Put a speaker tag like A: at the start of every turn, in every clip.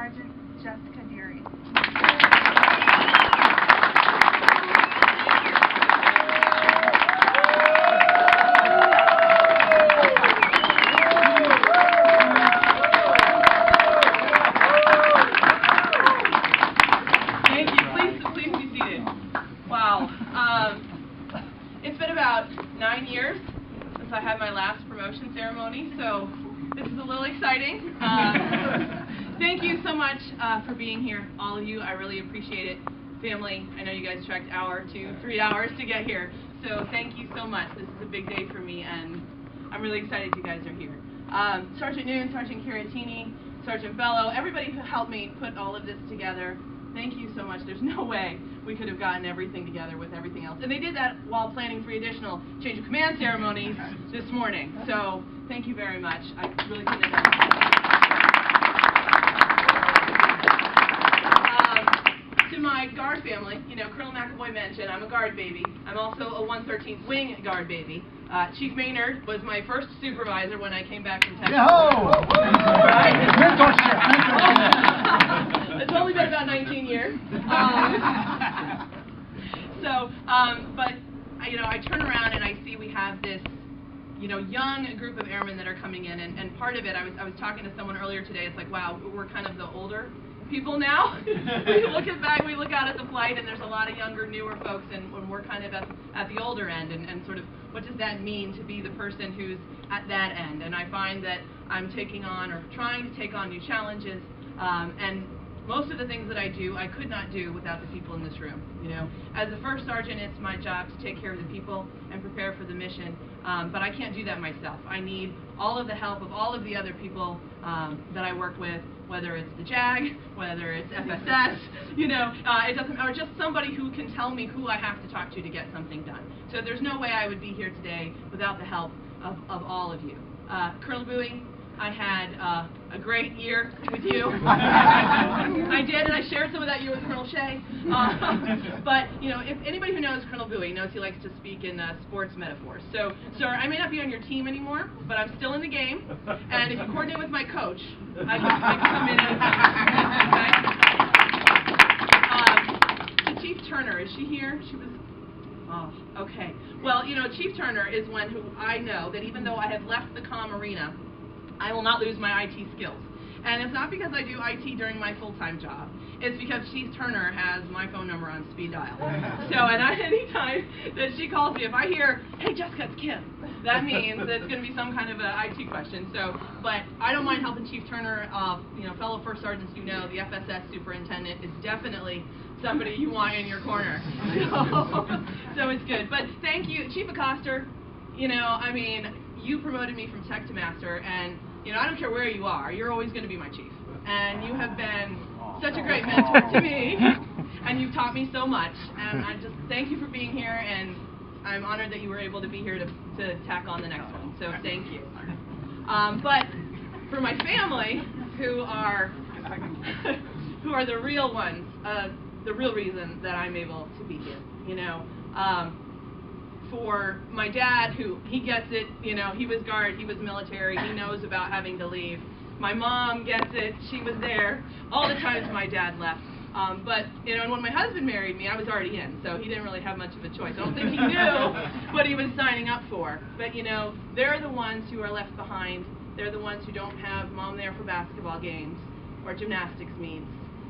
A: Sergeant Jessica Dearie.
B: It's been about 9 years since I had my last promotion ceremony, so this is a little exciting. Thank you so much for being here, all of you. I really appreciate it. Family, I know you guys trekked 1 hour to 3 hours to get here, so thank you so much. This is a big day for me, and I'm really excited you guys are here. Sergeant Noon, Sergeant Caratini, Sergeant Bello, everybody who helped me put all of this together, thank you so much. There's no way we could have gotten everything together with everything else. And they did that while planning 3 additional change of command ceremonies this morning. So thank you very much. I really couldn't have done it. To my guard family, you know, Colonel McAvoy mentioned I'm a guard baby. I'm also a 113th Wing guard baby. Chief Maynard was my first supervisor when I came back from Texas. It's only been about 19 years. But you know, I turn around and I see we have this, you know, young group of airmen that are coming in, and part of it, I was talking to someone earlier today. It's like, wow, we're kind of the older people now. We look out at the flight, and there's a lot of younger, newer folks, and we're kind of at the older end, and sort of what does that mean to be the person who's at that end? And I find that I'm taking on or trying to take on new challenges, and most of the things that I do, I could not do without the people in this room. You know, as a first sergeant, it's my job to take care of the people and prepare for the mission, but I can't do that myself. I need all of the help of all of the other people that I work with, whether it's the JAG, whether it's FSS, you know, it doesn't, or just somebody who can tell me who I have to talk to get something done. So there's no way I would be here today without the help of all of you. Colonel Bowie, I had a great year with you. I did, and I shared some of that year with Colonel Shea. But, you know, if anybody who knows Colonel Bowie knows he likes to speak in sports metaphors. So, sir, I may not be on your team anymore, but I'm still in the game. And if you coordinate with my coach, I can come in anytime. To Chief Turner, is she here? She was... Oh, okay. Well, you know, Chief Turner is one who I know that even though I have left the comm arena, I will not lose my IT skills. And it's not because I do IT during my full-time job. It's because Chief Turner has my phone number on speed dial. So, and any time that she calls me, if I hear, hey, Jessica, it's Kim, that means that it's going to be some kind of an IT question. So, but I don't mind helping Chief Turner. You know, fellow first sergeants, you know, the FSS superintendent is definitely somebody you want in your corner. So it's good. But thank you, Chief Acoster. You know, I mean, you promoted me from tech to master, and you know, I don't care where you are, you're always going to be my chief. And you have been such a great mentor to me, and you've taught me so much. And I just thank you for being here, and I'm honored that you were able to be here to tack on the next one. So thank you. But for my family, who are the real ones, the real reason that I'm able to be here, you know. For my dad, who he gets it, you know, he was guard, he was military, he knows about having to leave. My mom gets it, she was there all the times my dad left. But, you know, and when my husband married me, I was already in, so he didn't really have much of a choice. I don't think he knew what he was signing up for. But, you know, they're the ones who are left behind. They're the ones who don't have mom there for basketball games or gymnastics meets,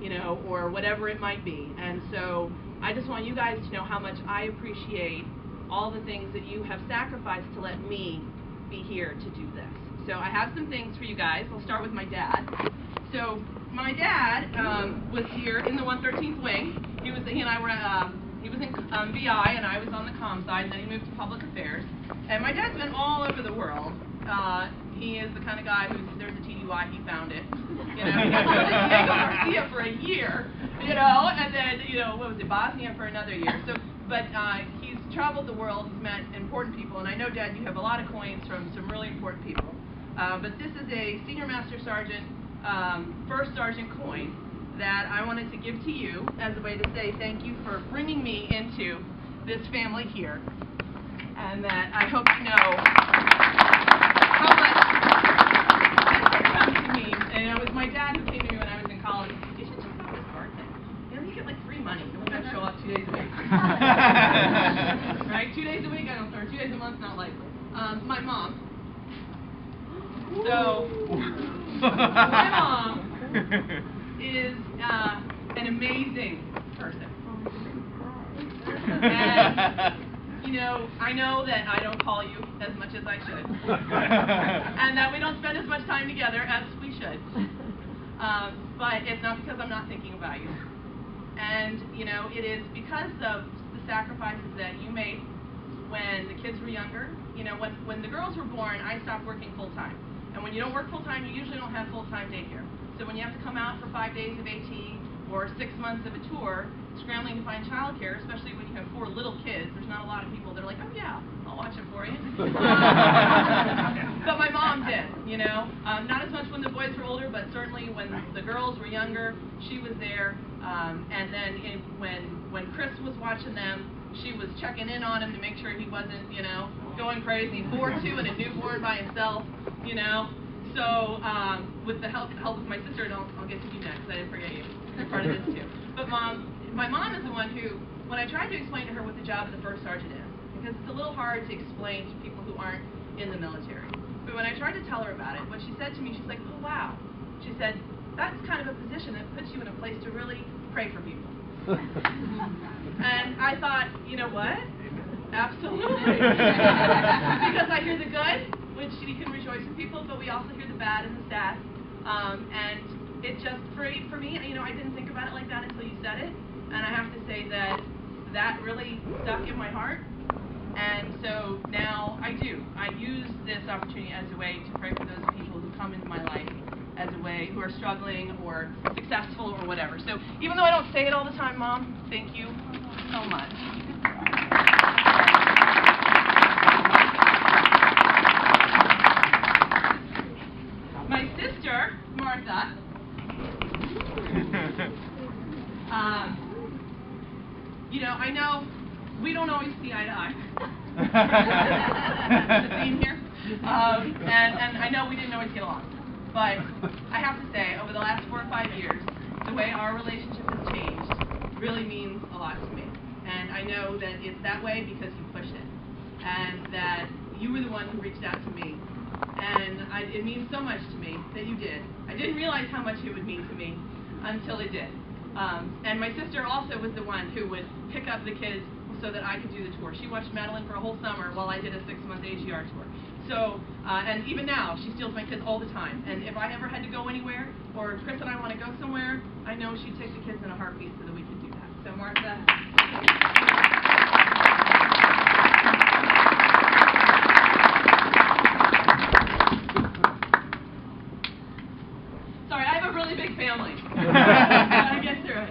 B: you know, or whatever it might be. And so I just want you guys to know how much I appreciate all the things that you have sacrificed to let me be here to do this. So I have some things for you guys. I'll start with my dad. So my dad was here in the 113th Wing. He and I were he was in VI, and I was on the comm side, and then he moved to public affairs. And my dad's been all over the world. He is the kind of guy who's, there's a TDY, he found it. You know, he got to Diego Garcia for a year, you know, and then, you know, what was it, Bosnia for another year. So, but he's traveled the world, he's met important people, and I know, Dad, you have a lot of coins from some really important people. But this is a Senior Master Sergeant, First Sergeant coin that I wanted to give to you as a way to say thank you for bringing me into this family here, and that I hope you know how much this has come to me. And it was my dad who came to me when I was in college. Right? 2 days a week, I don't, or 2 days a month, not likely. My mom. So, my mom is an amazing person. And, you know, I know that I don't call you as much as I should. And that we don't spend as much time together as we should. But it's not because I'm not thinking about you. And, you know, it is because of the sacrifices that you made when the kids were younger. You know, when the girls were born, I stopped working full-time. And when you don't work full-time, you usually don't have full-time daycare. So when you have to come out for 5 days of AT or 6 months of a tour, scrambling to find childcare, especially when you have 4 little kids, there's not a lot of people that are like, oh yeah, I'll watch it for you. But my mom did, you know. Not as much when the boys were older, but certainly when the girls were younger, she was there. And then when Chris was watching them, she was checking in on him to make sure he wasn't, you know, going crazy. 4'2" and a newborn by himself, you know. So with the help of my sister, and I'll get to you next, I didn't forget you. You're part of this too. But my mom is the one who, when I tried to explain to her what the job of the first sergeant is, because it's a little hard to explain to people who aren't in the military. But when I tried to tell her about it, what she said to me, she's like, oh wow. She said, that's kind of a position that puts you in a place to really pray for people. And I thought, you know what? Absolutely. Because I hear the good, which we can rejoice in people, but we also hear the bad and the sad. And it just, for me, you know, I didn't think about it like that until you said it. And I have to say that that really stuck in my heart. And so now I do. I use this opportunity as a way to pray for those people who come into my life, as a way who are struggling or successful or whatever. So even though I don't say it all the time, Mom, thank you so much. My sister, Martha, you know, I know we don't always see eye to eye. The theme here. And I know we didn't always get along. But I have to say, over the last 4 or 5 years, the way our relationship has changed really means a lot to me. And I know that it's that way because you pushed it. And that you were the one who reached out to me. And it means so much to me that you did. I didn't realize how much it would mean to me until it did. And my sister also was the one who would pick up the kids so that I could do the tour. She watched Madeline for a whole summer while I did a 6-month AGR tour. So, and even now, she steals my kids all the time. And if I ever had to go anywhere, or Chris and I want to go somewhere, I know she'd take the kids in a heartbeat so that we could do that. So, Martha. Sorry, I have a really big family. Gotta get through it.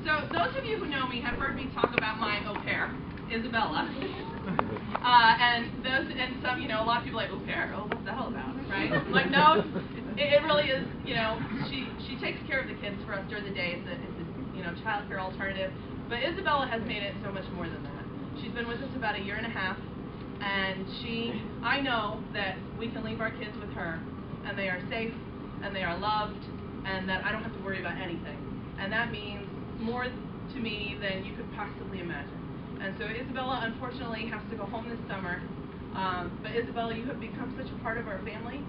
B: So those of you who know me have heard me talk about my au pair, Isabella. And some, you know, a lot of people are like, au pair, oh, what's the hell about, right? Like, no, it really is, you know, she takes care of the kids for us during the day. It's a you know, child care alternative. But Isabella has made it so much more than that. She's been with us about 1.5 years, and I know that we can leave our kids with her, and they are safe, and they are loved, and that I don't have to worry about anything. And that means more to me than you could possibly imagine. And so Isabella, unfortunately, has to go home this summer. But Isabella, you have become such a part of our family,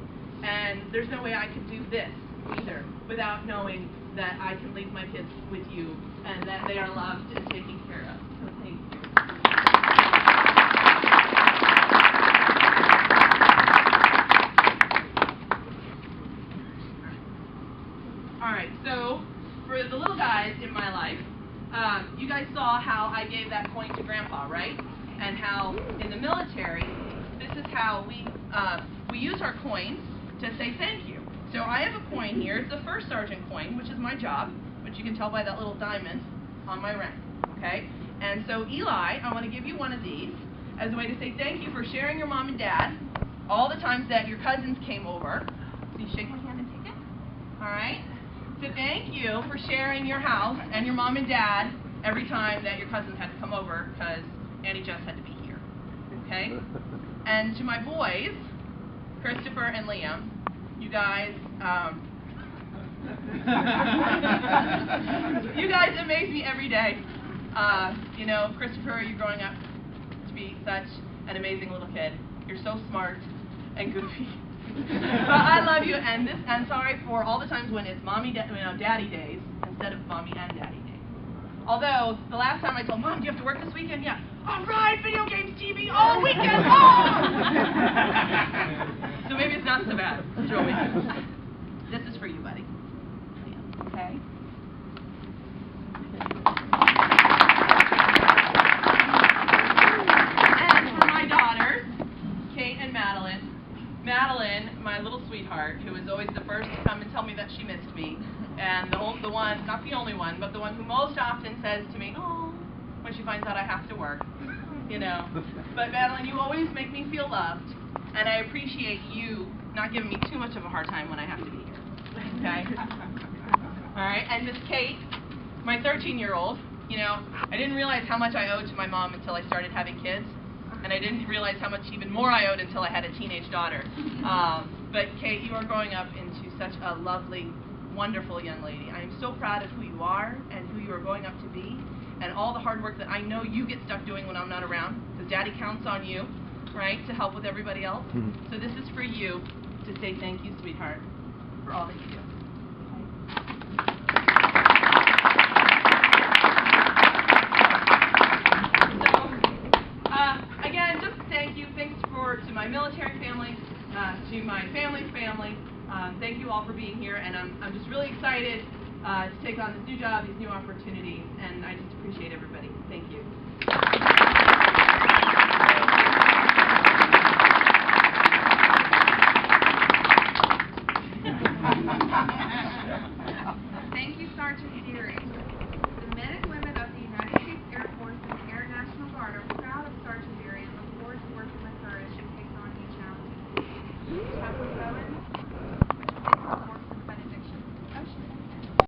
B: and there's no way I could do this either without knowing that I can leave my kids with you and that they are loved and taken care of. So thank you. All right, so for the little guys in my life, you guys saw how I gave that coin to Grandpa, right? And how in the military, this is how we use our coins to say thank you. So I have a coin here. It's a first sergeant coin, which is my job, which you can tell by that little diamond on my rank, okay? And so Eli, I want to give you one of these as a way to say thank you for sharing your mom and dad all the times that your cousins came over. So you shake my hand and take it, all right? So thank you for sharing your house and your mom and dad every time that your cousins had to come over because Annie Jess had to be here, okay? And to my boys, Christopher and Liam, you guys, you guys amaze me every day. You know, Christopher, you're growing up to be such an amazing little kid. You're so smart and goofy. But I love you, and sorry for all the times when it's daddy days instead of mommy and daddy days. Although the last time I told Mom, do you have to work this weekend? Yeah. All right, video games, TV, all weekend long. So maybe it's not so bad. Throw me. This is for you, buddy. Okay. And for my daughters, Kate and Madeline. Madeline, my little sweetheart, who is always the first to come and tell me that she missed me, and the one, not the only one, but the one who most often says to me, oh, when she finds out I have to work, you know. But Madeline, you always make me feel loved, and I appreciate you not giving me too much of a hard time when I have to be here, okay? All right, and Miss Kate, my 13-year-old, you know, I didn't realize how much I owed to my mom until I started having kids. And I didn't realize how much even more I owed until I had a teenage daughter. But Kate, you are growing up into such a lovely, wonderful young lady. I am so proud of who you are and who you are growing up to be, and all the hard work that I know you get stuck doing when I'm not around, because Daddy counts on you, right, to help with everybody else. So this is for you to say thank you, sweetheart, for all that you do. To my military family, to my family's family, thank you all for being here, and I'm just really excited to take on this new job, these new opportunities, and I just appreciate everybody. Thank you.